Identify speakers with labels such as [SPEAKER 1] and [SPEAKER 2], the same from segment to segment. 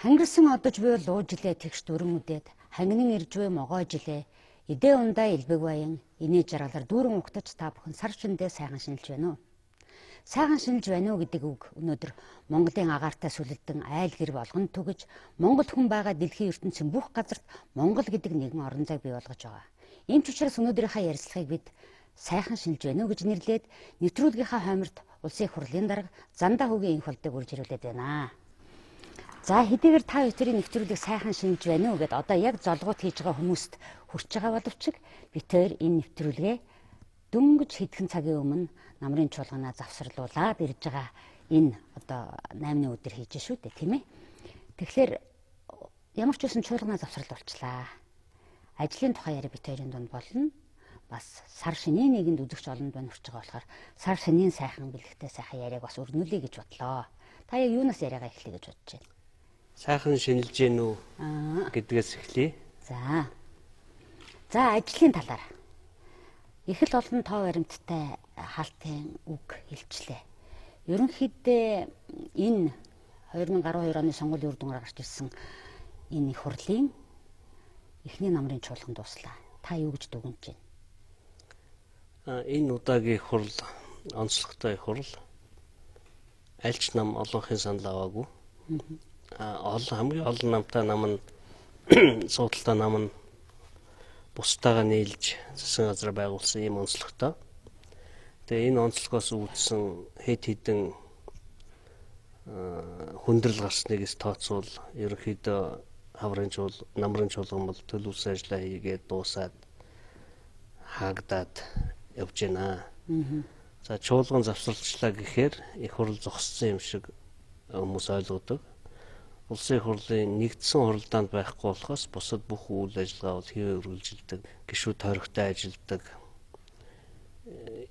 [SPEAKER 1] Хангирсан одож буй луужилээ тэгш дүрэн үдээд хангинын ирж буй могоожилээ идэ ундаа илбэг баян инээ жаргалаар дүүрэн угтаж та бүхэн сар шиндээ сайхан шинэлж байна уу? Сайхан шинэлж байна уу гэдэг үг өнөөдөр Монголын агаартай сүлэлдэн айл гэр болгонд түгэж Монгол хүн байгаа дэлхийн ертөнцийн бүх газарт Монгол гэдэг нэгэн орон зайг бий болгож байгаа. Ийм ч учраас өнөөдрийнхаа ярилцлагыг бид сайхан шинэлж байна уу гэж нэрлээд нэвтрүүлгийнхаа хойморт улсын их хурлын дарга Зандаа хүүгийн энх болдог үрж ирүүлээд байна. За хэдийгээр та бүхэн нэвтрүүлгийг сайхан шинж байна уу гэдээ одоо яг золгоот хийж байгаа хүмүүст хүрч байгаа боловч бид тэр энэ нэвтрүүлгээ дөнгөж хэдхэн цагийн өмнө намрын чуулганаа завсарлуулаад ирж байгаа энэ одоо 8-ны өдөр хийж шүү дээ тийм ээ. Тэгэхээр ямар ч үсэн чуулганаа завсарлуулчлаа. Ажлын тухай яриа бид хоёрын дунд болно. Бас сар шинийн нэгэнд үзэгч олонд байна хүрч байгаа болохоор сар шинийн сайхан бэлэгтэй сайхан яриаг бас өрнүүлэе гэж бодлоо. Та яг юунаас яриагаа эхлэе гэж бодож байна?
[SPEAKER 2] Сайхан шинэлж гэнэ үү гэдгээс эхлэе.
[SPEAKER 1] За ажлын талаар их л олон тоо баримттай хаалтын үг хэлчлээ. Ерөнхийдөө энэ 2012 оны сонгуулийн үр дүнгээр гарч ирсэн энэ их хурлын эхний намрын чуулган дуслаа. Та юу гэж дүгнэж байна?
[SPEAKER 2] Энэ удаагийн хурал онцлогтой их хурал. Альч нам олонхын санал аваагүй. Хамгийн олон намтай нам нь суудалтай нам нь бусдаагаа нийлж засгийн газар байгуулсан ийм онцлогтой. Тэгээ энэ онцлогоос үүдсэн хэд хэдэн хүндрэл гарсныг тооцвол ерөнхийдөө намрын чуулган бол төлөвлөсөн ажлаа хийгээд дуусаад хаагдаад явж байна. За чуулган завсарлалчлаа гэхээр их хурал зогссон юм шиг хүмүүс ойлгодог. Улсын их хурлын нэгдсэн хуралдаанд байхгүй болохоос бусад бүх үйл ажиллагаа бол хэвээр үргэлжилдэг. Гишүүд хоригтой ажилдаг.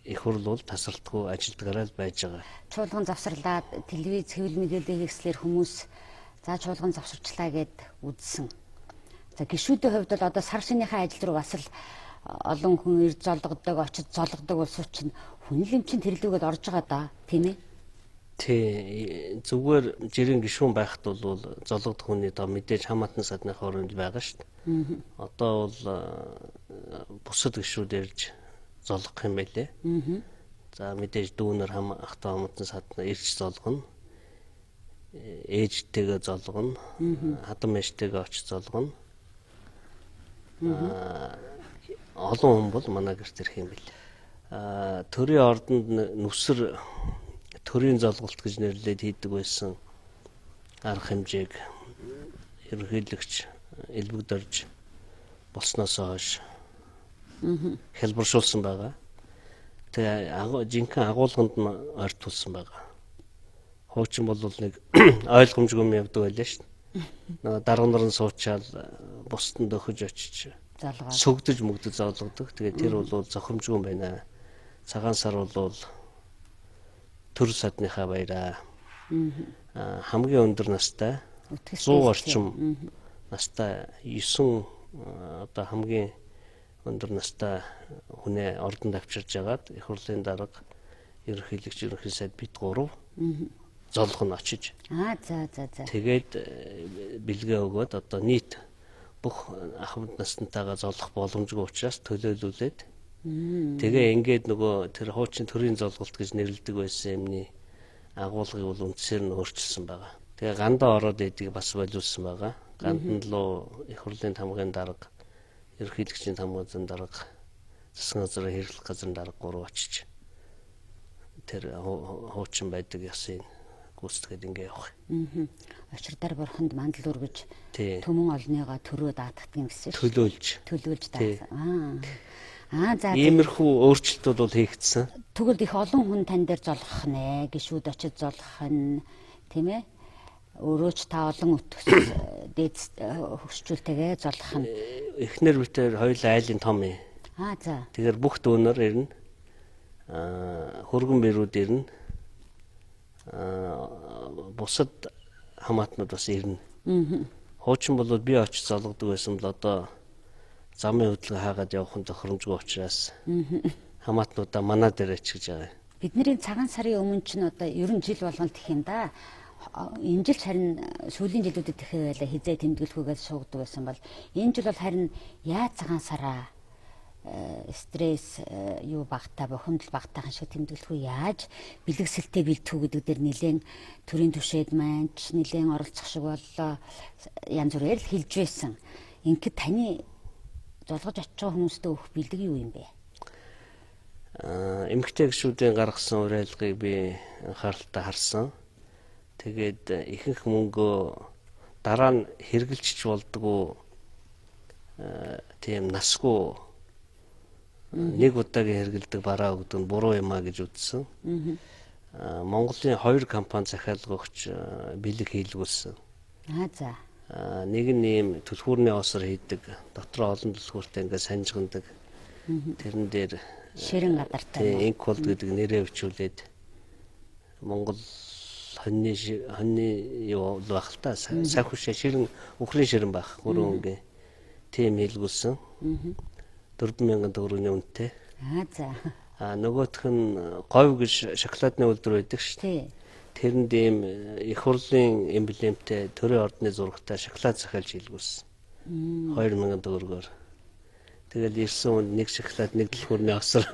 [SPEAKER 2] Их хурал бол тасралтгүй ажилдгаараа л байж байгаа.
[SPEAKER 1] Чуулган завсарлаад телевиз хэвлэл мэдээлэл хийслэр хүмүүс за чуулган завсарчлаа гэд үзсэн. За гишүүдийн хувьд бол одоо сар шинийхээ ажил руу бас л олон хүн ирж золгодог, очиж золгодог улсууд чинь хүн лэмчин тэрлүүгээд орж байгаа да, тийм ээ?
[SPEAKER 2] Тий, зүгээр жирийн гишүүн байхад бол золгод хүний доо мэдээж хамаатан садны хооронд байгаа шүү дээ. Одоо бол бусад гишүүд ирж золгох юм байлээ. За мэдээж дүүнер ах トゥ хамаатан садна ирж золгоно. Ээжтэйгээ золгоно. Хадам ээжтэйгээ очиж золгоно. Олон хүн бол манай гэрт ирэх юм билээ. Төрийн ордонд нүсэр төрийн золголт гэж нэрлээд хийдэг байсан арга хэмжээг ерөнхийлөгч элбэгдэрж болсноос хойш хэлбэршүүлсэн байгаа. Тэгээ жинхэнэ агуулганд нь ойр тулсан байгаа. Хуучин бол нэг ойлгомжгүй юм явдаг байлаа шүү дээ. Дарга нар нь суучаал бусдад өгөж очиж сүгдэж мөгдөж зоолгодог. Тэгээ тэр бол зохимжгүй байна. Цагаан сар бол төр садныхаа баяраа хамгийн өндөр настай 100 орчим настай 9 одоо хамгийн өндөр настай хүнээ ордонд авчирж агаад их хурлын дарга ерөнхийлөгч ерөнхий сайд бид 3 золгоно очиж.
[SPEAKER 1] За.
[SPEAKER 2] Тэгээд бэлгээ өгөөд одоо нийт бүх ахмад настантайгаа золгох боломжгүй учраас төлөөлүүлээд тэгээ ингээд нөгөө тэр хуучин төрийн золголт гэж нэрлэдэг байсан юмны агуулгыг бол үндсээр нь өөрчилсөн байгаа. Тэгээ гандаа ороод идийг бас болиулсан байгаа. Гандан луу их хурлын тамгын дарга, ерөнхийлөгчийн тамгын дарга, засгийн газрын хэрэглэх газрын дарга 3 очиж тэр хуучин байдаг ясыг гүйцэтгээд ингээ явах.
[SPEAKER 1] Очирдар бурханд мандал үргэж төмөн олныгоо төрөө даатгдаг юм гэсэн шүү. Төлөөлж даасан. За
[SPEAKER 2] иймэрхүү өөрчлөлтүүд бол хийгдсэн.
[SPEAKER 1] Тэгвэл их олон хүн тань дээр золгох нэ, гişүүд очиж золгох нь тийм ээ. Өөрөө ч та олон дээд хөсчүүлтэйгээ золгох нь.
[SPEAKER 2] Эхнэр битээр хоёул айлын том юм.
[SPEAKER 1] За.
[SPEAKER 2] Тэгэхээр бүх дүүнер ирнэ. Хөргөн бэрүүд ирнэ. Бусад хамаатнууд бас ирнэ. Хуучин бол би очиж золгодог байсан бол одоо замын хөдөлгөөн хаагаад явах нь тохиромжгүй учраас хамаатнуудаа манаа дээр ачиж байгаа.
[SPEAKER 1] Бидний цагаан сарын өмнө ч нь одоо 9 жил болгоно гэх юм да. Энэ жил харин сүүлийн жилүүдэд дахиад байлаа хизээ тэмдэглэхгүйгээр суугдаг байсан бол энэ жил бол харин яаж цагаан сараа стресс юу багтаа бохимдол багтаахан шиг тэмдэглэх үү яаж бэлгэсэлтэд бэлтгүү гэдэг дээр нэлээд төрийн түвшээд маань нэлээд оролцох шиг боллоо янз бүрээр л хэлж байсан. Ингээд таны золгож очиж байгаа хүмүүстээ өгөх бэлэг юу юм бэ?
[SPEAKER 2] Эмэгтэй гишүүдийн гаргасан уриалгыг би анхааралтай харсан. Тэгээд ихэнх мөнгөө дараа нь хэрэгжилж болдгоо тийм насгүй нэг удаагийн хэрэгэлдэг бараа өгдөг нь буруу юм а гэж үзсэн. Монголын 2 компани захиалгагч бэлэг хийлгүүлсэн.
[SPEAKER 1] За.
[SPEAKER 2] Нэг нь ийм түлхүүрний осор хийдэг, дотроо олон түлхүүртэй ингээд санжгандаг. Тэрэн дээр
[SPEAKER 1] ширэн гадартай.
[SPEAKER 2] Инколд гэдэг нэрээ бичүүлээд Монгол хоньны юу байх л та сайхушаа ширэн үхрийн ширэн байх хөрөн ингээ тийм хийлгүүлсэн. 4,000 төгрөгийн үнэтэй.
[SPEAKER 1] За.
[SPEAKER 2] Нөгөөх нь говь гэж шоколадны үйлдвэр байдаг шүү дээ. Тэрэнд ийм их хурлын эмблемтэй төрийн ордны зурагтай шоколад захиалж хийлгүүлсэн. 2,000 төгрөгөөр. Тэгэл ирсэн үнд нэг шоколад нэг дэлгүүрний осор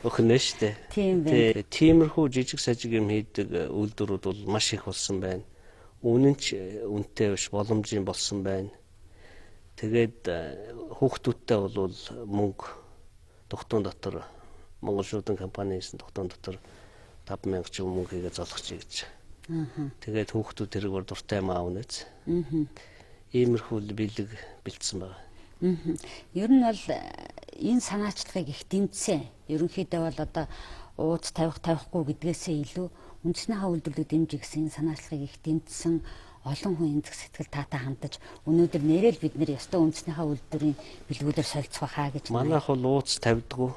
[SPEAKER 2] өгнө шүү дээ.
[SPEAKER 1] Тийм байна.
[SPEAKER 2] Тиймэрхүү жижиг сажиг юм хийдэг үйлдвэрүүд бол маш их болсон байна. Үнэн ч үнэтэй биш боломжийн болсон байна. Тэгээд хүүхдүүдтэй бол мөнгө тогтоон дотор Монгол шуудын компани хийсэн тогтоон дотор 5,000 ч мөнгө хийгээ золгочих гэж. Тэгээд хүүхдүүд тэрэг бүр дуртай юм аавна гэж. Иймэрхүү бэлэг бэлдсэн байна.
[SPEAKER 1] Ер нь бол энэ санаачлагыг их дэмжсэн. Ерөнхийдөө бол одоо ууц тавихгүй гэдгээсээ илүү үндэснийхээ үйлдвэрлэлд дэмжих гэсэн санаачлагыг их дэмжсэн. Олон хүн энэ сэтгэл таатай хандаж өнөөдөр нэрэл бид нэр ёстой үндэснийхээ үйлдвэрийн бэлгүүдээр солилцох хаа гэж.
[SPEAKER 2] Манайх бол ууц тавьдгүй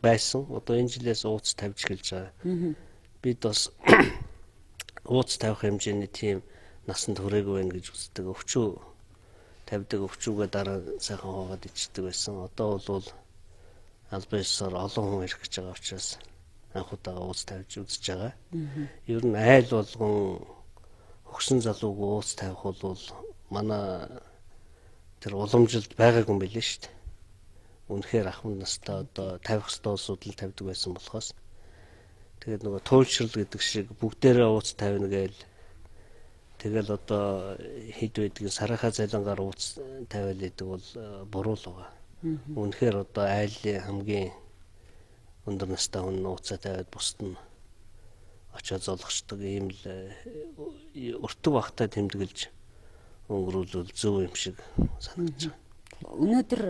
[SPEAKER 2] байсан. Одоо энэ жилээс ууц тавьж эхэлж байгаа. Бид бас ууц тавих хэмжээний тийм насанд хүрээгүй байх гэж үздэг. Өвчөө тавьдаг өвчүүгээ дараа сайхан хоогаад ичдэг байсан. Одоо бол албан ёсоор олон хүн ирэх гэж байгаа учраас анх удаа ууц тавьж үзэж байгаа. Ер нь айл болгон өгсөн залууг ууц тавих бол манай тэр уламжилд байгаагүй юм билээ шүү дээ. Үнэхээр ахмад настай одоо тавих ёстой улсууд л тавьдаг байсан болохоос тэгээд нөгөө туйлшрал гэдэг шиг бүгдээрээ ууц тавина гээл тэгэл одоо хэд байдгийг сарахаа залангаар ууц тавиал гэдэг бол буруу л байгаа. Үнэхээр одоо айлын хамгийн өндөр настай хүн ууцаа тавиад бусд нь очоод золгочдөг ийм л өртөг багтаа тэмдэглэж өнгөрүүлвэл зөв юм шиг санагдаж байна.
[SPEAKER 1] Өнөөдөр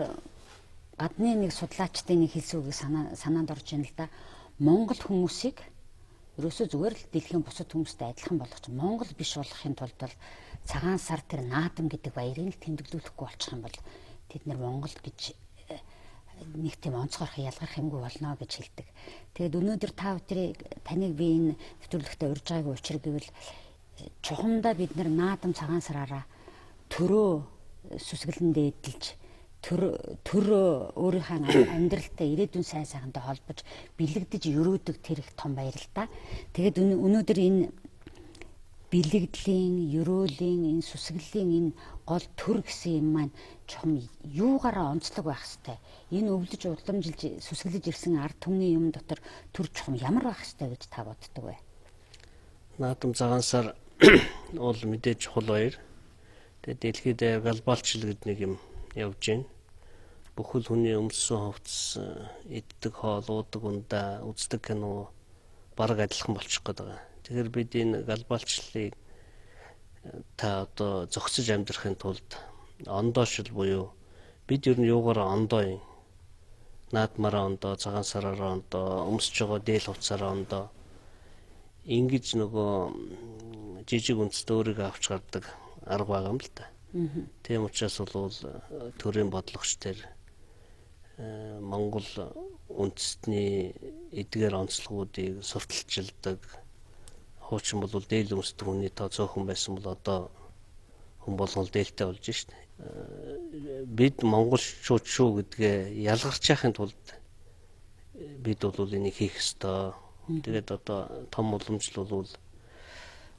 [SPEAKER 1] гадны нэг судлаачдын нэг хэлсэн үгийг санаанд орж ийн л да. Монгол хүмүүсийг ерөөсөө зүгээр л дэлхийн бусад хүмүүстэй адилхан болгоч Монгол биш болохын тулд бол цагаан сар тэр наадам гэдэг баярыг л тэмдэглүүлэхгүй болчих юм бол тэд нар Монгол гэж нэг тийм онцгойрох ялгарх юмгүй болно гэж хэлдэг. Тэгээд өнөөдөр та бүхнийг таныг би энэ нэвтрүүлэгтээ урьж байгаагийн учир гэвэл чухамдаа бид нар наадам цагаан сараараа төрөө сүсгэлэндээ эдэлж төрөө өөрийнхөө амьдралтай ирээдүйн сайн сайхантай холбож бэлэгдэж өрөөдөг тэр их том баяр л та. Тэгээд өнөөдөр энэ бэлэгдлийн, өрөөлийн, энэ сүсгэлийн энэ гол төр гэсэн юм маань чухам юугаараа онцлог байх хэвээр. Энэ өвлөж уламжилж сүсгэлж ирсэн ард түмний юм дотор төр чухам ямар байх хэвээр гэж та боддог вэ?
[SPEAKER 2] Наадам цагаан сар бол мэдээж чухал баяр. Тэгээд дэлхийд глобалчлал гэдэг нэг юм явж байна. Бүхэл хүний өмссөн хувцас, иддэг хоол, уудаг ундаа, үздэг кино бараг адилхан болчих гээд байгаа. Тэгэхээр бид энэ глобалчлалыг та одоо зохицож амьдрахын тулд ондоошил буюу бид ер нь юугаараа ондоо юм. Наадмаараа ондоо, цагаан сараараа ондоо, өмсөж байгаа дээл хувцаараа ондоо. Ингэж нөгөө жижиг үндэстэй өөрийгөө авч гардаг арга байгаа юм л та. Тийм учраас бол төрийн бодлогоч төр Монгол үндэстний эдгээр онцлогуудыг сурталчилдаг. Хуучин бол дээл өмсдөг хүний тоо цөөхөн байсан бол одоо хүн болгол дээлтэй болж шít. Бид монголчууд шүү гэдгээ ялгарч яхахын тулд бид бол энийг хийх ёстой. Тэгээд одоо том уламжлал бол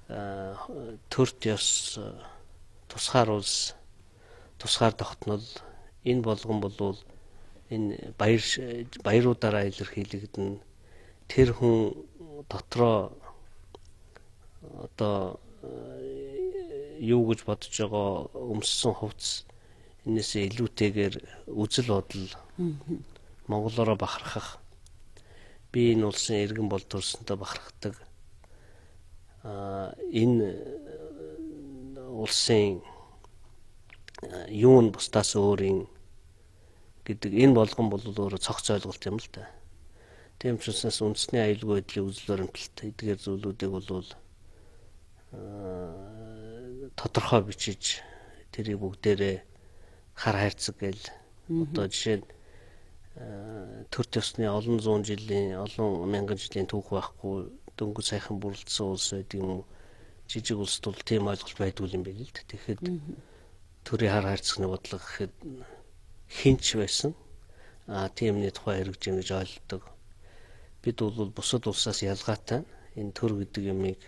[SPEAKER 2] төрт ёс, тусгаар улс, тусгаар тогтнол энэ болгон болвол энэ баяруудаараа илэрхийлэгдэн тэр хүн дотроо одоо юу гэж бодож байгаа өмссөн хувцс энэсээ илүүтэйгээр үзэл бодол монголоороо бахархах, би энэ улсын иргэн бол төрсөндөө бахархдаг, энэ улсын юун бусдаас өөрийн гэдэг энэ болгон бол өөрөө цогц ойлголт юм л да. Тийм учраас үндэсний аюулгүй байдлын үзэл баримталт эдгээр зүйлүүдийг бол тодорхой бичиж тэрийг бүгдээрээ хар хайрцаг гэл одоо жишээ нь төр төсний олон зуун жилийн, олон мянган жилийн түүх байхгүй дөнгөж сайхан бүрэлдсэн улс байдаг юм уу? Жижиг улсд бол тийм ойлголт байдгүй юм байна л да. Тэгэхэд төрийн хар хайрцагны бодлого гэхэд хинч байсан. Тиймний тухай хэрэгжин гэж ойлгодог. Бид бол бусад улсаас ялгаатай энэ төр гэдэг юмыг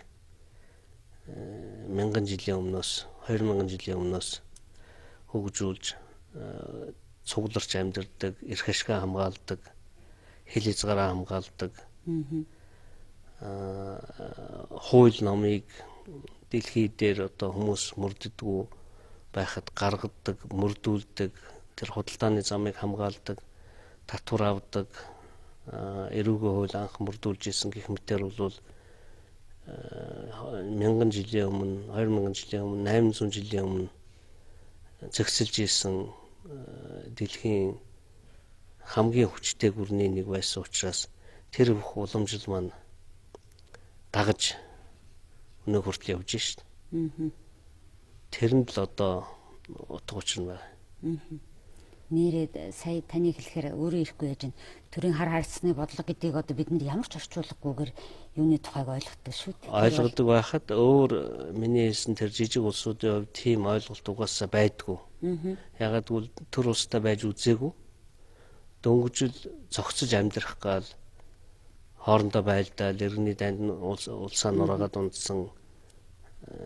[SPEAKER 2] мянган жилийн өмнөөс 2000 жилийн өмнөөс хөгжүүлж цугларч амьдардаг, эрх ашгаа хамгаалдаг, хил хязгаараа хамгаалдаг. Хууль номыг дэлхий дээр одоо хүмүүс мөрддөггүй байхад гаргадаг, мөрдүүлдэг, тэр худалдааны замыг хамгаалдаг, татвар авдаг, эрүүгийн хууль анх мөрдүүлж исэн гэх мэтээр бол 1000 жилийн өмнө, 2000 жилийн өмнө, 800 жилийн өмнө зэгсэлж исэн дэлхийн хамгийн хүчтэй гүрний нэг байсан учраас тэр бүх уламжил маань дагаж өнөө хүртэл явж шít. Тэрэнд л одоо утга учир нь байна.
[SPEAKER 1] Нэрээд сая таны хэлэхээр өөрөө ирэхгүй яаж ин төрийн хар хайрцагны бодлого гэдгийг одоо бид нар ямар ч орчуулгагүйгээр юуны тухайг ойлгодог шүү дээ.
[SPEAKER 2] Ойлгодог байхад өөр миний хэлсэн тэр жижиг улсуудын хувьд тийм ойлголт угаасаа байдгүй. Ягаад гэвэл төр улстай байж үзээгүй. Дөнгөжл зогцож амьдрах гал хоорондоо байлдаал иргэний данд улсаа нураагаад унтсан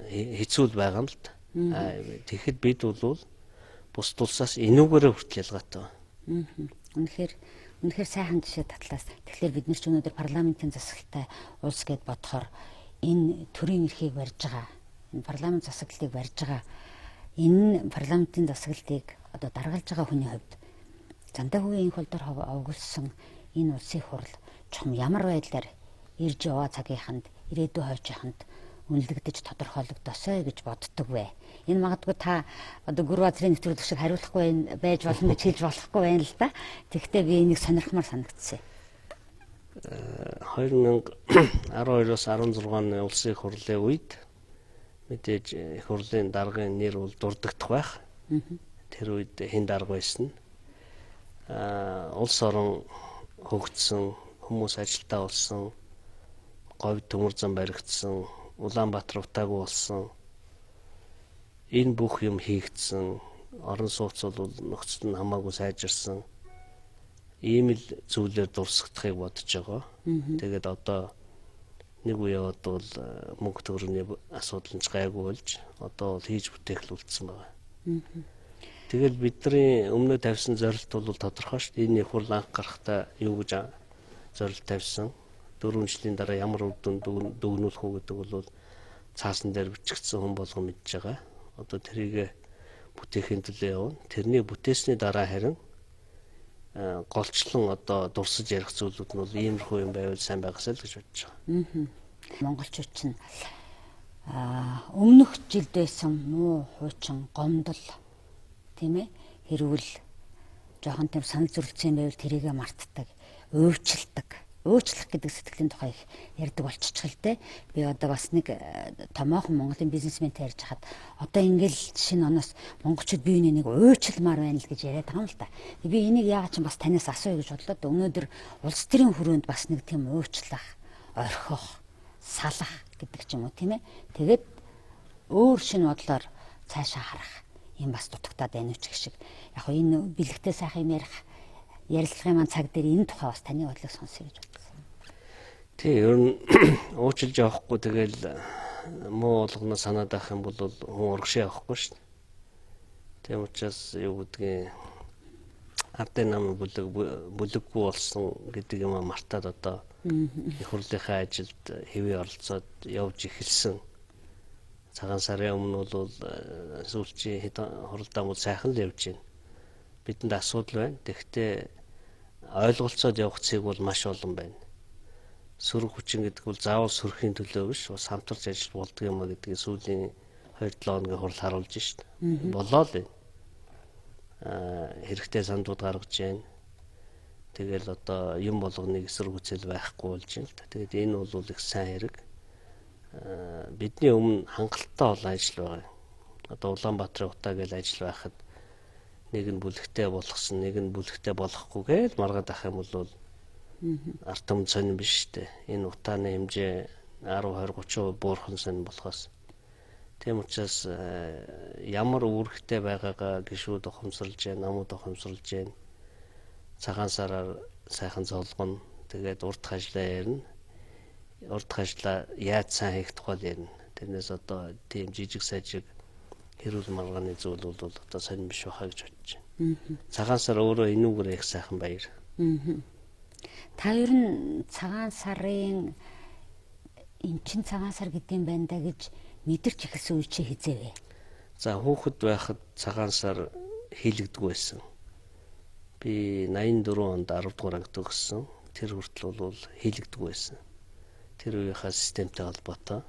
[SPEAKER 2] хэцүү байгаа юм л та. Тэгэхэд бид бол бус улсаас энүүгээрээ хүртэл ялгаатай байна.
[SPEAKER 1] Үнэхээр сайхан жишээ татлаас. Тэгэхээр бид нар ч өнөөдөр парламентын засаглалтай улс гэд бодохоор энэ төрийн эрхийг барьж байгаа, энэ парламент засаглалыг барьж байгаа, энэ парламентын засаглалыг одоо даргалж байгаа хүний хувьд зандаа хүүгийн инх холдор овгөлсөн энэ улсын хурал чухам ямар байдлаар ирж яваа цагийнханд ирээдүй хойчхонд үнэлэгдэж тодорхойлогдосоо гэж боддог вэ? Энэ магадгүй та одоо гүр базрын нэвтрүүлэг шиг хариулахгүй байж болно гэж хэлж болохгүй байна л да. Тэгэхдээ би энийг сонирхмаар санагдсан.
[SPEAKER 2] 2012-оос 16 оны улсын их хурлын үед мэдээж их хурлын даргын нэр бол дурддагдах байх. Тэр үед хэн дарга байсан? Улс орон хөгжсөн, хүмүүс ажилтаа болсон, говьд төмөр зам баригдсан, Улаанбаатар утаагүй болсон. Энэ бүх юм хийгдсэн. Орон сууц бол нөхцөл нь хамаагүй сайжирсан. Ийм л зүйлээр дурсагдахыг бодож байгаа. Тэгээд одоо нэг үе бол мөнгө төгрөгийн асуудал нь гайгүй болж одоо бол хийж бүтээх л үлдсэн байгаа. Тэгэл бидний өмнө тавьсан зорилт бол тодорхой шүү дээ. Энэ их хурл анх гарахтаа юу гэж зорилт тавьсан. 4 жилийн дараа ямар үр дүнд дүгнүүлэх үү гэдэг бол цаасан дээр бичигдсэн хүн болгон мэдж байгаа. Одоо тэрийг бүтээхийн төлөө явна. Тэрний бүтээсний дараа харин голчлон одоо дурсаж ярих зүйлүүд нь бол иймэрхүү юм байвал сайн байгаасаа л гэж бодож байгаа.
[SPEAKER 1] Монголчууд чинь өмнөх жилд байсан муу хуучин гомдол тийм ээ хэрвэл жоохон тийм санал зөрчилсөн байвал тэрийгэ мартдаг, уучлалдаг. Уучлах гэдэг сэтгэлийн тухай их ярьдаг болчихчих л дээ. Би одоо бас нэг томоохон Монголын бизнесментэй ярьж хахад одоо ингээл шинэ оноос монголчууд биений нэг уучилмаар байна л гэж яриад байгаа юм л да. Би энийг яагаад ч бас танаас асууя гэж бодлоо. Өнөөдөр улс төрийн хүрээнд бас нэг тийм уучлах, орхих, салах гэдэг ч юм уу тийм ээ. Тэгээд өөр шинэ бодлоор цаашаа харах юм бас дутагтаад байна үуч гэх шиг. Яг хөө энэ бэлэгтэй сайхан юм ярих ярилцлагын маань цаг дээр энэ тухай бас таны бодлыг сонсъё гэж бодсон.
[SPEAKER 2] Тий, ер нь уучлж явахгүй тэгэл муу болгоно санаад авах юм бол хүн урагшаа авахгүй шүү дээ. Тийм учраас юу гэдгийг ардын намын бүлэггүй болсон гэдэг юм мартаад одоо их хурлынхаа ажилд хэвээ оролцоод явж эхэлсэн. Цагаан сарын өмнө бол сүүлчийн хэдэн хуралдаа мөн сайхан л явж байна. Бидэнд асуудал байна. Тэгэхдээ ойлголцоод явах цэг бол маш олон байна. Сөрөг хүчин гэдэг бол заавал сөрөхийн төлөө биш, бас хамтарч ажиллаж болдго юм а гэдгийг сүүлийн 2-7 хоногийн хурал харуулж шít. Болоо л байна. Хэрэгтэй сандууд гаргаж байна. Тэгэл одоо юм болгоныг эсрэг хүчил байхгүй болж байна л да. Тэгээд энэ бол их сайн хэрэг. Бидний өмнө хангалттай олон ажил байгаа. Одоо Улаанбаатарын утаа гэж ажил байхад нэг нь бүлэгтэй болгосон, нэг нь бүлэгтэй болохгүй гэж маргаад ах юм бол арт түмэн сонирн биш үү? Энэ утааны хэмжээ 10-20-30% буурхан сонирн болохоос. Тийм учраас ямар үүрэгтэй байгаагаа гишүүд ухамсарлж байна, намууд ухамсарлж байна. Цагаан сараар сайхан золгоно. Тэгээд урт хажлаа ярина. Урт хажлаа яаж сайн хийх тухай ярина. Тэрнээс одоо тийм жижиг сажиг хэрүүл маргааны зүйл бол одоо сонирн биш байхаа гэж бодож байна. Цагаан сар өөрөө энүүгээр их сайхан баяр.
[SPEAKER 1] Та ер нь цагаан сарын эн чин цагаан сар гэдığm байна да гэж мэдэрч ихсэн үе чи хизээвэ?
[SPEAKER 2] За хүүхэд байхад цагаан сар хийлэгддэг байсан. Би 84 онд 10 дугаар анги төгссөн. Тэр хүртэл бол хийлэгддэг байсан. Тэр үеийнхаа системтэй холбоотой.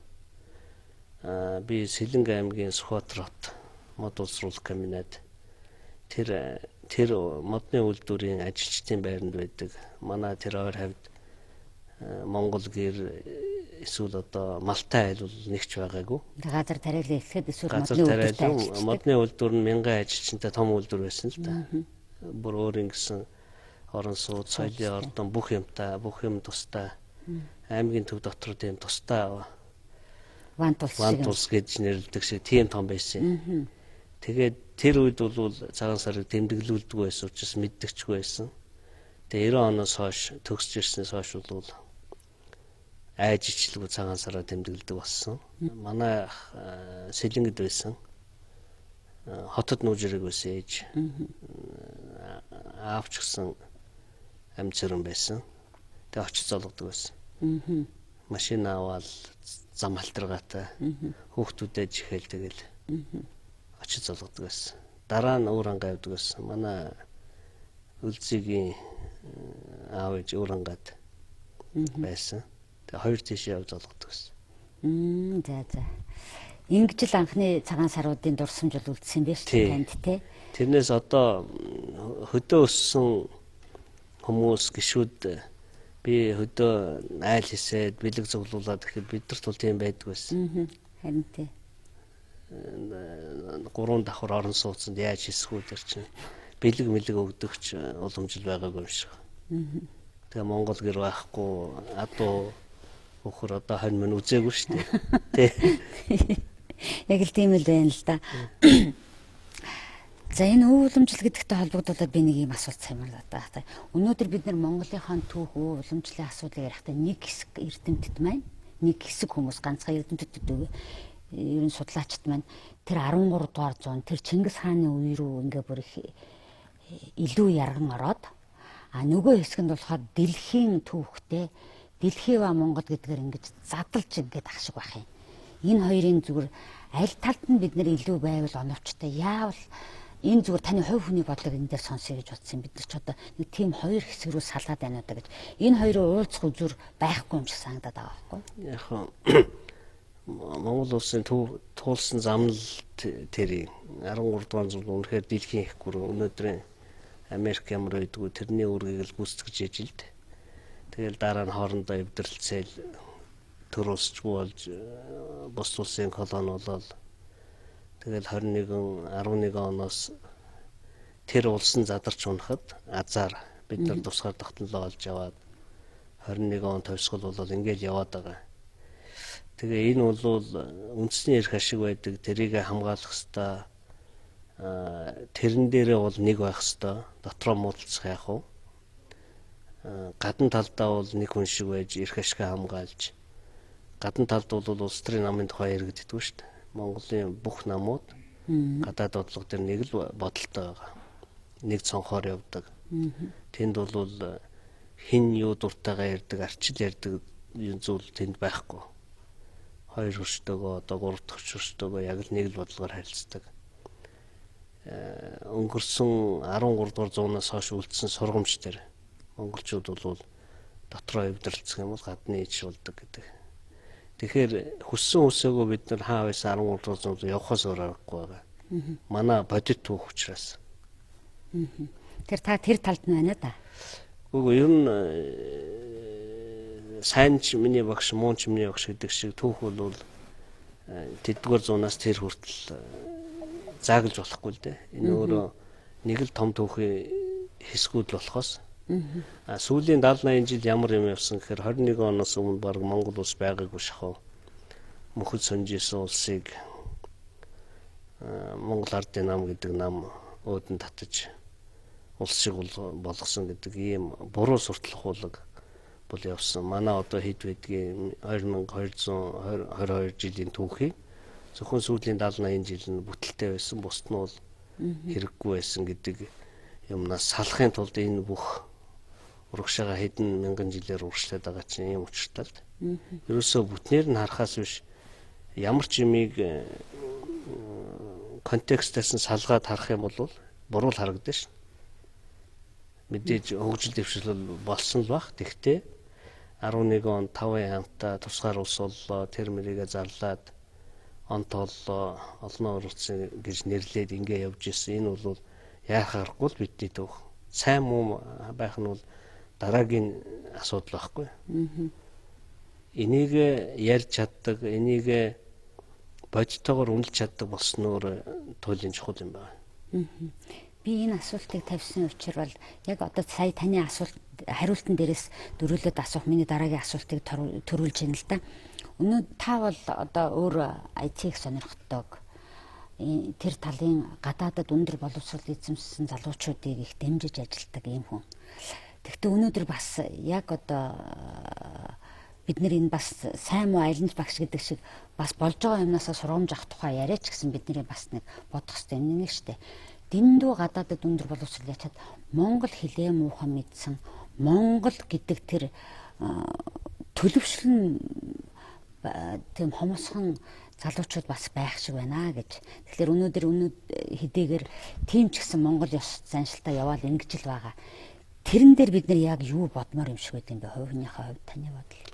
[SPEAKER 2] Би Сэлэнг аймгийн Сүхбаатар хот мод улсруулах комбинат тэр модны үйлдвэрийн ажилчдын байранд байдаг. Манай тэр ойр хавьд Монгол гэр эсвэл одоо Малтай айл бол нэгч байгаагүй.
[SPEAKER 1] Газар тариалан эхлэхэд эсвэл
[SPEAKER 2] модны үйлдвэр нь 1000 ажилчтай том үйлдвэр байсан л да. Бүр өөр ингэсэн орон сууц, соёлын ордон бүх юм тустай. Аймгийн төв дотор тийм тустай Вантулс гэж нэрлэдэг шиг тийм том байсан. Тэгээд тэр үед бол цагаан сарыг тэмдэглүүлдэг байсан учраас мэддэгчгүй байсан. Тэгээ 90 оноос хойш төгсж ирснээс хойш бол айж ичлгүй цагаан сараа тэмдэглэдэг болсон. Манай Сэлэнгд байсан. Хотод нүүжрэг байсан ээж. Аавч гсэн амь цэрэн байсан. Тэгээ очиж зологдог байсан. Машин аваад зам халтрагаатай хүүхдүүдэд жихэл тэгэл очиж зологдог байсан. Дараа нь өөр ангаа явдаг байсан. Манай үлзигийн аав ээж өөр ангаад байсан. Тэгээ хоёр тийш явж зологдог байсан.
[SPEAKER 1] За. Ингэж л анхны цагаан саруудын дурсамж бол үлдсэн байх шүү танд те.
[SPEAKER 2] Тэрнээс одоо хөдөө өссөн хүмүүс гişүүд би хөдөө айл хийсээд бэлэг цуглуулад гэхэд бидэрт бол тийм байдаг байсан.
[SPEAKER 1] Харин тий.
[SPEAKER 2] 3 давхар орон сууцанд яаж хийсэх үү тэр чинь бэлэг өгдөгч уламжил байгаагүй юм шиг. Тэгээ Монгол гэр байхгүй адуу өхөр одоо 20 минут үзээгүй шүү дээ. Тий.
[SPEAKER 1] Яг л тийм л байна л да. За энэ өв уламжил гэдэгтэй холбогдуулаад би нэг юм асуулт саймаар одоо. Өнөөдөр бид нар Монголынхаа түүх өв уламжлалын асуудлыг ярихдаа нэг хэсэг эрдэмтэд маань, нэг хэсэг хүмүүс ганцхан эрдэмтэд үү, ерөн судлаачд маань тэр 13 дугаар зуун тэр Чингис хааны үе рүү ингээ бүр их илүү ярган ороод нөгөө хэсэг нь болохоор дэлхийн түүхтэй дэлхий ба Монгол гэдгээр ингэж задлж ингээд ах шиг байх юм. Энэ хоёрын зүгээр аль талд нь бид нар илүү байвал оновчтой яавал энэ зүгээр таны хувь хүний бодлого энэ дээр сонсъё гэж бодсон. Бид нар ч одоо нэг тийм хоёр хэсэг рүү салаад байна удаа гэж. Энэ хоёрын уулзах үзүр байхгүй юм шиг санагдаад байгаа байхгүй.
[SPEAKER 2] Яг Монгол улсын туулсан замнал тэрийн 13 дугаар зуун үнэхээр дэлхийн их гүрэн өнөөдрийн Америк ямар байдгүй тэрний үүргийг л гүйцэтгэж ижил. Тэгэл дараа нь хоорондоо эвдэрлцээл төрөөсчгүй болж бус улсын колони болоод тэгэл 11 оноос тэр улсын задарч унахад азар бид нар тусгаар тогтнолоо олж аваад 21 он төвсгөл болоод ингээл яваад байгаа. Тэгээ энэ бол үндэсний эрх ашиг байдаг тэрийг хамгаалах ёстой. Тэрэн дээрээ бол нэг байх ёстой. Дотроо муудалцах яах вэ? Гадна талдаа бол нэг хүн шиг байж эрх ашиг хамгаалж гадна талд бол улс төрийн намын тухай яригддаг шүү дээ. Монголын бүх намууд гадаад бодлого дээр нэг л бодолтой байгаа. Нэг цонхоор явдаг. Тэнд бол хин юу дуртайгаа ярьдаг, арчил ярьдаг зүйл тэнд байхгүй. Хоёр хөрштөөгөө одоо гурав дахь хөрштөөгөө яг л нэг л бодлогоор харилцдаг. Өнгөрсөн 13 дугаар зуунаас хойш үлдсэн сургамж дээр монголчууд бол дотроо эвдэрлцэх юм бол гадны иж болдог гэдэг. Тэгэхээр хүссэн үсээгөө бид нар хаа байсан 13 дугаар зуунд явахаас өөр аргагүй байгаа. Манай бодит түүх учраас.
[SPEAKER 1] Тэр та тэр талд нь байна да.
[SPEAKER 2] Үгүй ер нь сайн ч миний багш, муу ч миний багш гэдэг шиг түүх бол тэдгээр зуунаас тэр хүртэл зааглаж болохгүй л дээ. Энэ өөрөө нэг л том түүхийн хэсгүүд болохоос сүүлийн 70-80 жил ямар юм явсан гэхээр 21 оноос өмнө баг Монгол улс байгаагүй шахав. Мөхөд сонжсэн улсыг Монгол Ардын нам гэдэг нам өөдөн татаж улсыг болгосон гэдэг ийм буруу сурталх хуулаг бол явсан. Манай одоо хэд байдгийг 2222 жилийн түүхийг зөвхөн сүүлийн 70-80 жил нь бүтэлтэй байсан, бусд нь бол хэрэггүй байсан гэдэг юмнаас салахын тулд энэ бүх урагшаага хэдэн мянган жилээр урагшлаад байгаа чинь ийм учиртай л. Ерөөсөө бүтнээр нь харахаас биш ямар ч юмыг контекстээс нь салгаад харах юм бол буруу л харагдана шин. Мэдээж хөгжил дэвшил болсон л баг. Тэгтээ 11 он 5 хамтаа тусгаар улс боллоо, тэр мэрийгэ зарлаад онт оллоо, олон урагцсан гэж нэрлээд ингэ явж ирсэн. Энэ бол яах аргагүй л бидний төв. Сайн муу байх нь бол дараагийн асуудал байхгүй. Энийг ярьж чаддаг, энийг бодитоогоор үнэлж чаддаг болсноор туйлын чухал юм байна.
[SPEAKER 1] Би энэ асуултыг тавьсан учраас бол яг одоо сая таны хариултан дээрээс дөрүүлээд асуух миний дараагийн асуултыг төрүүлж байна л да. Өнөө та бол одоо өөр IT-г сонирхдог. Тэр талын гадаадад өндөр боловсрол эзэмшсэн залуучуудыг их дэмжиж ажилтдаг ийм хүн. Тэгэхдээ өнөөдөр бас яг одоо бид нар энэ бас сайн муу айлнж багш гэдэг шиг бас болж байгаа юмнасаа сургамж авах тухай яриач гэсэн бидний бас нэг бодох хэрэгтэй юм нэг штэ. Дэндүү гадаадад өндөр боловсрол ячаад монгол хэлээ муухан мэдсэн монгол гэдэг тэр төлөвшлөн тийм хомосхон залуучууд бас байх шиг байна гэж. Тэгэхээр өнөөдөр хэдийгээр тийм ч гэсэн монгол ёс заншилтаа яваал ингэж л байгаа. Тэрэн дээр бид нар яг юу бодмоор юм шиг байт юм бэ? Хувийнхаа хувьд таны бодол.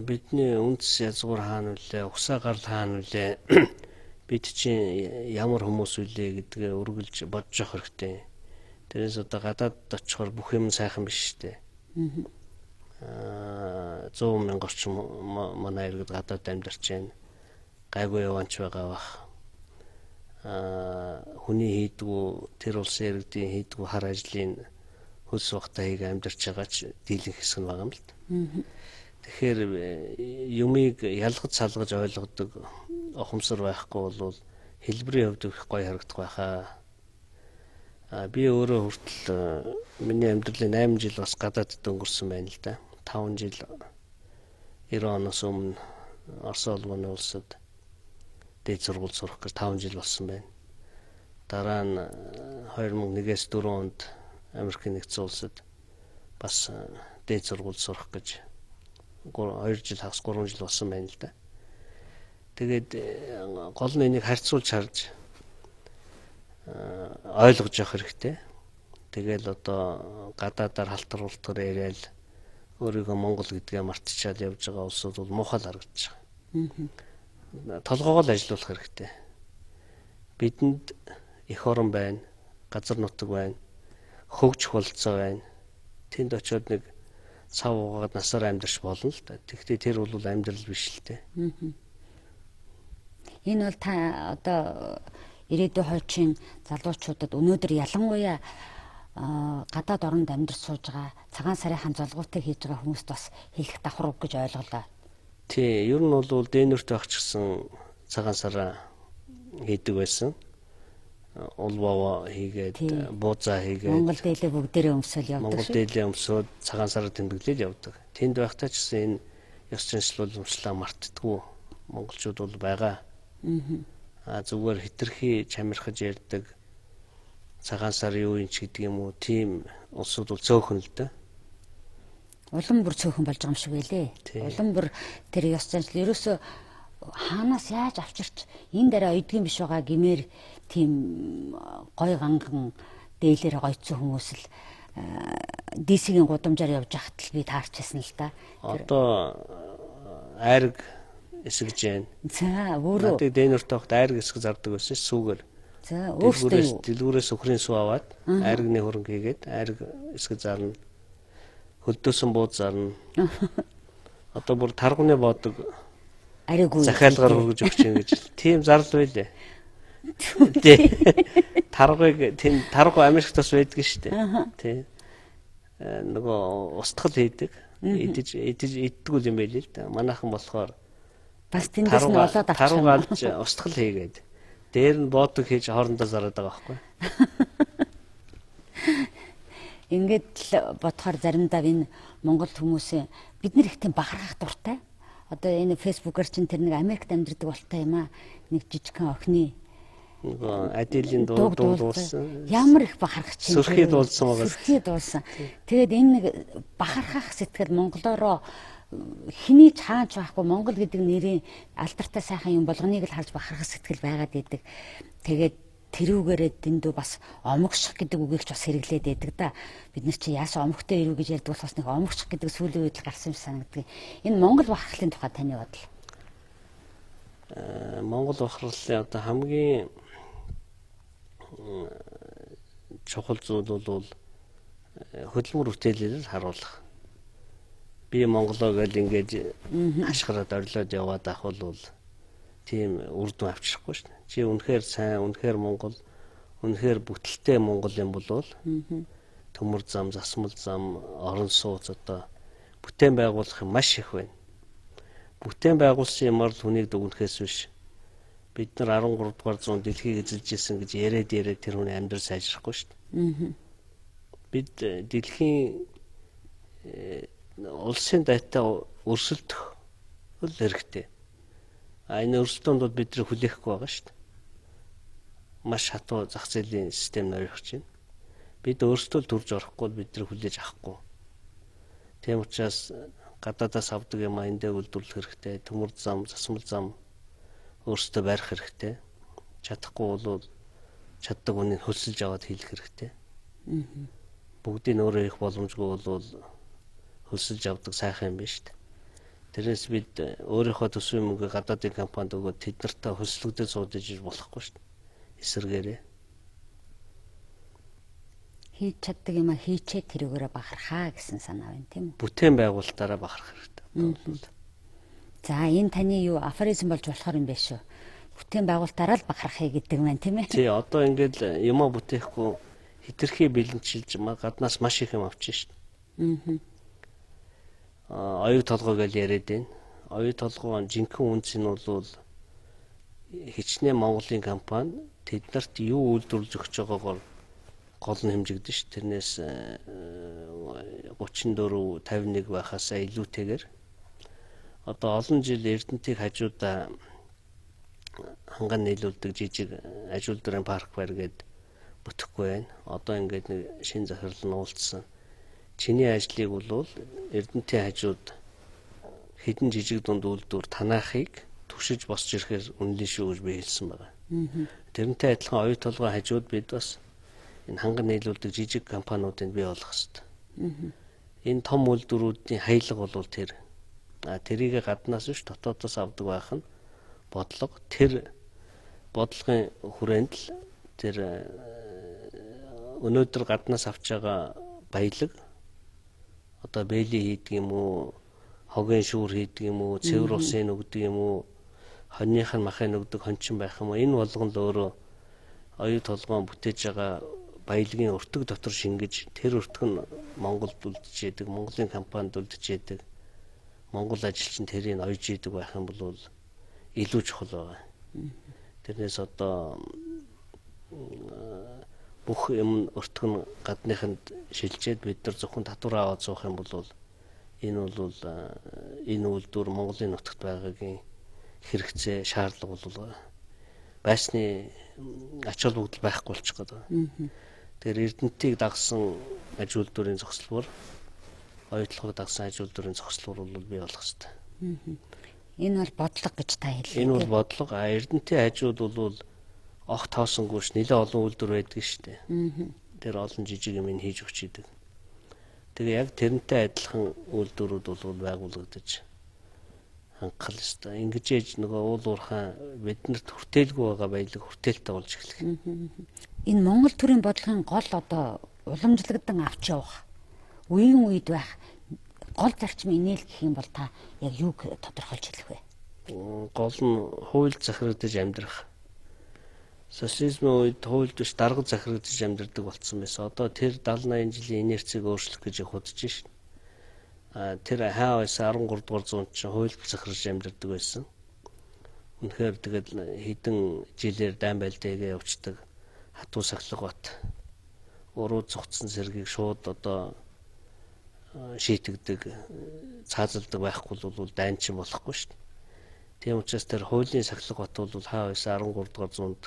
[SPEAKER 2] Бидний үндэс язгуур хаана вүлээ, усаа гарал хаана вүлээ, бид чинь ямар хүмүүс үлээ гэдгээ үргэлж бодож явах хэрэгтэй. Тэрээс одоо гадаад очихоор бүх юм сайхан биш шүү дээ. 100 мянга орчим манай иргэд гадаад амьдарч байна. Гайгүй яванч байгаа бах. Хүний хийдгүү тэр улсын иргэдийн хийдгүү хар ажлын хөлс ухтаа хийгээ амьдарч байгаа ч дийлэнх хэсэг нь байгаа юм л да. Тэгэхээр юмыг ялгаж салгаж ойлгодог ухамсар байхгүй бол хэлбэрийн хувьд их гоё харагдах байхаа. Би өөрөө хүртэл миний амьдралын 8 жил бас гадаадд өнгөрсөн байна л да. 5 жил 90 оноос өмнө Орос улманы улсад дээд сургууль сурах гэж 5 жил болсон байна. Дараа нь 2001-ээс 4 онд Америкийн нэгдсэн улсад бас дээд сургууль сурах гэж 2 жил хагас 3 жил болсон байна л да. Тэгээд гол нь энийг харьцуулж харж ойлгож явах хэрэгтэй. Тэгэл одоо гадаадаар халтар ултар яриад өөрийгөө монгол гэдгээ мартчихад явж байгаа улсууд бол муухай л харагдаж байгаа. Толгоогоо л ажилуулах хэрэгтэй. Бидэнд эх орон байна, газар нутаг байна, хөгжих болцоо байна. Тэнд очиод нэг цав угаад насаар амьдарч болно л да. Тэгвэл тэр бол амьдрал биш л дээ.
[SPEAKER 1] Энэ бол та одоо ирээдүйн хойчийн залуучуудад өнөөдөр ялангуяа гадаад оронд амьдарч сууж байгаа цагаан сарынхан золгоотыг хийж байгаа хүмүүст бас хэлэх давхар үг гэж ойлголоо.
[SPEAKER 2] Тий, ер нь бол дээнүртэй багч гэсэн цагаан сараа хийдэг байсан. Улбоо хийгээд, буузаа хийгээд
[SPEAKER 1] Монгол дээлээ бүгдээрээ өмсөөл явдаг.
[SPEAKER 2] Монгол дээлээ өмсөөд цагаан сараар тэмдэглээд явдаг. Тэнд байхдаа ч гэсэн энэ ёс заншил уламжлалаа мартдаггүй монголчууд бол байгаа. Зүгээр хитрхи чамирхаж ярьдаг цагаан сар юу юм ч гэдэг юм уу, тийм улсууд бол цөөхөн л дээ.
[SPEAKER 1] Улам бүр цөөхөн болж байгаа юм шиг байлээ. Улам бүр тэр ёс заншил ерөөсөө хаанаас яаж авчирч энэ дараа ойдгийн биш байгаа гэмээр тийм гой ганган дээлээр гойцсон хүмүүс л DC-ийн гудамжаар явж хахад л би таарчсан л да.
[SPEAKER 2] Одоо айраг эсгэж байна.
[SPEAKER 1] За өөрөө
[SPEAKER 2] надад дэнүртэй хахад айраг эсгэж зардаг байсан ш сүүгээр.
[SPEAKER 1] За өөртөө
[SPEAKER 2] дэлгүүрээс өхрийн сүү аваад айрагны хөрөнгө хийгээд айраг эсгэж зарна. Хөлдөөсөн бууд зарна. Одоо бүр тарганы боодог
[SPEAKER 1] арайгүй
[SPEAKER 2] захиалгаар хөргөж өгч юм гэж. Тийм зарлал байлээ. Тэ. Таргуу Америкт бас байдаг шүү дээ. Тэ. Нөгөө устгал хийдэг. Иддэг үл юм байл л да. Манайхан болохоор
[SPEAKER 1] бас тэндээс нь олоод авчих.
[SPEAKER 2] Таргуу алж устгал хийгээд дээр нь боодог хийж хоорондоо зараад байгаа байхгүй.
[SPEAKER 1] Ингээд л бодохоор заримдаа энэ Монгол хүмүүсийн бид нар их тийм бахархах дуртай. Одоо энэ фэйсбүүкээр чинь тэр нэг Америкт амьдардаг болтой юм аа. Нэг жижигхэн охины
[SPEAKER 2] нөгөө Аделийн дуулсан.
[SPEAKER 1] Ямар их бахархаж чинь.
[SPEAKER 2] Сүрхий дуулсан байгаа.
[SPEAKER 1] Сүрхий дуулсан. Тэгээд энэ нэг бахархах сэтгэл монголоороо хэний ч хааж байхгүй Монгол гэдэг нэрийн алдартай сайхан юм болгоныг л харж бахархах сэтгэл байгаад идэг. Тэгээд тэрүүгээрээ дэндүү бас омогших гэдэг үгийг ч бас хэрэглээд байдаг да. Бид нар чи яасан омогтой ирүү гэж ярьдаг болохоос нэг омогших гэдэг сүүлийн үед л гарсан юм санагддаг. Энэ Монгол бахархлын тухай таны бодол?
[SPEAKER 2] Монгол бахархлын одоо хамгийн чухал зүйл бол хөдөлмөр бүтээлээр харуулах. Би Монголоо гэл ингэж ашгараад орлоод яваад ах бол тийм үр дүн авчрахгүй шнэ. Чи үнэхээр сайн, үнэхээр Монгол, үнэхээр бүтэлтэй Монгол юм болвол төмөр зам, засмал зам, орон сууц одоо бүтээн байгуулах юм маш их байна. Бүтээн байгуулсан юмар л хүнийг дүгнэхээс биш. Бид нар 13 дугаар зуун дэлхийг эзэлж ирсэн гэж яриад тэр хүний амьдрал сайжрахгүй шүү дээ. Бид дэлхийн улсын дайтай өрсөлдөх л хэрэгтэй. Энэ өрсөлдөөнд бол бид нар хүлээхгүй байгаа шүү дээ. Маш хатуу зах зээлийн систем нөрөгч байна. Бид өөрсдөө төрж орохгүй бид нар хүлээж авахгүй. Тийм учраас гадаадаас авдаг юм эндээ үйлдвэрлэх хэрэгтэй. Төмөр зам, засмал зам өөрсдөө барих хэрэгтэй. Чадахгүй бол чаддаг хүнийг хөлсөлж аваад хийх хэрэгтэй. Бүгдийг өөрөө их боломжгүй бол хөлсөлж авдаг сайхан юм биш үү? Тэрнээс бид өөрийнхөө төсвийн мөнгө гадаадын компанид өгөөд тэд нартай хөлслөгдөж суудаж иж болохгүй шүү дээ. Эсэргээрээ
[SPEAKER 1] хийж чаддаг юм а хийчээ тэрүүгээрээ бахархаа гэсэн санаа байна тийм үү?
[SPEAKER 2] Бүтээн байгуулалтаараа бахарх хэрэгтэй.
[SPEAKER 1] За энэ таны юу афоризм болж болохоор юм биш үү? Бүтээн байгуулалтаараа л бахархъя гэдэг маань тийм ээ.
[SPEAKER 2] Тий, одоо ингээд юмаа бүтээхгүй хитрхи бэлэнчилж гаднаас маш их юм авчих шүү дээ. Оюу толгой гэж яриад байна. Оюу толгой жинхэнэ үнц нь бол хичнээн Монголын компани тэднэрт юу үйлдвэрлэж өгч байгаагаар гол нь хэмжигдэн ш. Тэрнээс 34 51 байхасаа илүүтэйгээр одоо олон жил Эрдэнэтийг хажуудаа ханган нийлүүлдэг жижиг ажил дурын парк байр гээд бүтэхгүй байна. Одоо ингээд нэг шинэ захирал нь уулзсан. Чиний ажлыг бол Эрдэнэтийн хажууд хэдэн жижиг дунд үйлдвэр танаахыг түшиж босч ирэхээр үнэлэн шүү гэж би хэлсэн байгаа. Тэрнтэй адилхан оюу толгой хажууд бид бас энэ ханган нийлүүлдэг жижиг компаниудыг бий болгох хэрэгтэй. Энэ том үйлдвэрүүдийн хаялга бол тэр тэрийг гаднаас биш дотоодоос авдаг байх нь бодлого. Тэр бодлогын хүрээнд л тэр өнөөдөр гаднаас авч байгаа баялаг одоо бэйли хийдэг юм уу, хогийн шүүр хийдэг юм уу, цэвэр усын өгдөг юм уу, хоньных нь махын өгдөг хончин байх юм уу, энэ болгон л өөрөө оюу толгойн бүтээж байгаа баялагын өртөг дотор шингэж тэр өртөг нь Монголд үлдчихэд, Монголын компанид үлдчихэд, Монгол ажилчин тэрийг ойж идэг байх юм бол илүү чухал байгаа. Тэрнээс одоо бүх юм өртөг нь гадныханд шилжээд бид нар зөвхөн татвар аваад суух юм бол Энэ бол энэ үйлдвэр Монголын нутагт байгаагийн хэрэгцээ шаардлага бол байсны ач холбогдол байхгүй болчих гээд байна. Тэгэхээр Эрдэнэтийг дагсан аж үйлдвэрийн зогсолбор, оюутлогыг дагсан аж үйлдвэрийн зогсолбор бол бий болох хэрэгтэй.
[SPEAKER 1] Энэ бол бодлого гэж та хэлээ.
[SPEAKER 2] Энэ бол бодлого. Эрдэнэтийн хажууд бол огт тоосонгүйш нэлээд олон үйлдвэр байдаг шүү дээ. Тэр олон жижиг юм хийж өгч идэг. Тэгээ яг тэрнтэй адилхан үйлдвэрүүд бол байгуулагдаж хангах ёстой. Ингэж ээж нөгөө уул уурхай биднэрт хүртээлгүй байгаа баялаг хүртээлтэй болж эхлэх.
[SPEAKER 1] Энэ Монгол төрийн бодлогын гол одоо уламжлагдан авч явах үеийн үед байх гол зарчим инээл гэх юм бол та яг юуг тодорхойлж хэлэх вэ?
[SPEAKER 2] Гол нь хууль захирагдаж амьдрах. Социализмын үед хууль биш дарга захирагдаж амьдардаг болсон байсан. Одоо тэр 70-80 жилийн инерцийг өөрчлөх гэж худаж шин. Тэр хаа байсан 13 дугаар зуунд чинь хууль захирагдаж амьдардаг байсан. Үнэхээр тэгэл хэдэн жилээр дайн байлдаагээ явцдаг хатуу сахлах бат. Уруу цугцсан зэргийг шууд одоо шийтгдэг, цаазалдаг байхгүй бол дайнчин болохгүй шүү дээ. Тийм учраас тэр хуулийн сахлах бат бол хаа байсан 13 дугаар зуунд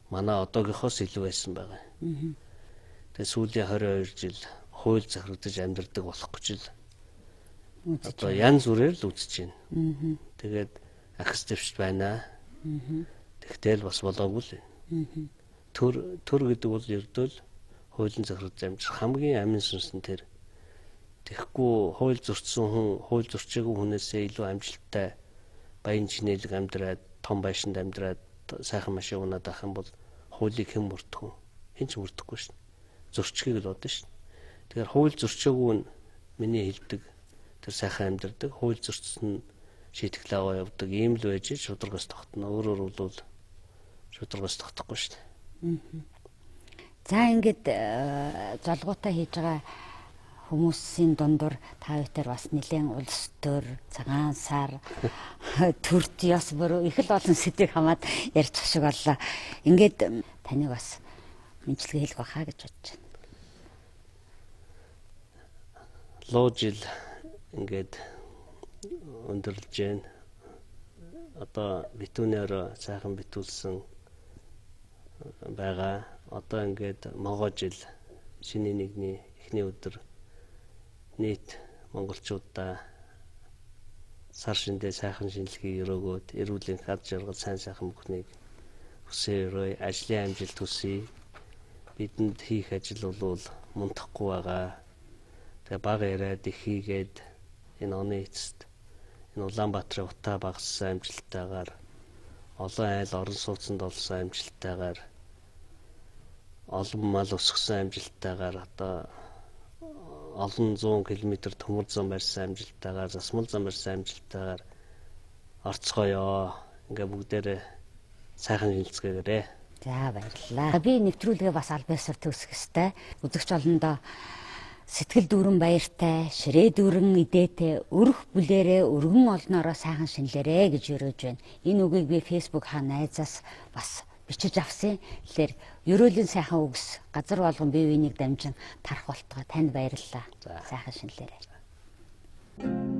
[SPEAKER 2] манай одоогийнхоос илүү байсан байгаа. Тэгээ сүүлийн 22 жил хууль захирагдаж амьдардаг болох гэж л одоо янз бүрээр л үзэж байна. Тэгээд ахс дэвшт байна. Тэгтэл бас болоогүй л байна. Төр гэдэг бол ердөө л хуулийн захирагдаж амьдарч хамгийн амин сүнс нь тэр. Тэгэхгүй хууль зөрчсөн хүн, хууль зөрчээгүй хүнээсээ илүү амжилттай баян чинэлэг амьдраад, том байшинд амьдраад, сайхан машин унаад авах юм бол хуулийг хэн мөрдөх вэ? Хэн ч мөрдөхгүй шин. Зөрчгийг л бодно шин. Тэгэхээр хууль зөрчөөгүй нь миний хэлдэг тэр сайхан амьдардаг, хууль зөрчсөн нь шийтгэл аваа явдаг ийм л байж шударгаас тогтно. Өөрөөр бол шударгаас тогтохгүй шин.
[SPEAKER 1] За ингээд золгоотаа хийж байгаа хүмүүсийн дундуур та бүхэн бас нэлээд улс төр, цагаан сар, төрт ёс бүр их л олон сэдвийг хамаад ярьж шиг боллоо. Ингээд таныг бас мэдлэгээ хэлэх байхаа гэж бодож байна.
[SPEAKER 2] Лоо жил ингээд өндөрлж байна. Одоо битүүнээр сайхан битүүлсэн байгаа. Одоо ингээд могоо жил шинэ нэгний эхний өдөр нийт монголчуудаа сар шиндээ сайхан шинэлгийг өрөөгөөд эрүүл энх ад жаргал сайн сайхан бүхнийг хүсээ өрөө ажлын амжилт хүсье. Бидэнд хийх ажил бол мундахгүй байгаа. Тэгээ бага яриад их хийгээд энэ оны эцэст энэ Улаанбаатарын утаа багассан амжилттайгаар олон айл орон сууцнд олсон амжилттайгаар олон мал өсгсөн амжилттайгаар одоо олон 100 км төмөр зам барьсан амжилттайгаар засмал зам барьсан амжилттайгаар орцгоёо. Ингээ бүгдээрээ сайхан хилцгээгээрээ.
[SPEAKER 1] За баярлалаа. Би нэвтрүүлгээ бас аль биесээр төгсөх ёстой. Үзэгч олондоо сэтгэл дүүрэн баяртай, ширээ дүүрэн идээтэй, өрх бүлээрээ өргөн олноороо сайхан шинэлэрэ гэж өрөөж байна. Энэ үгийг би Facebook хаа найзаас бас бичиж авсан. Тэгэхээр ерөөлийн сайхан үгс газар болгон бие биенийг дамжин тарах болтгоо танд баярлалаа. Сайхан шинэлэрэ.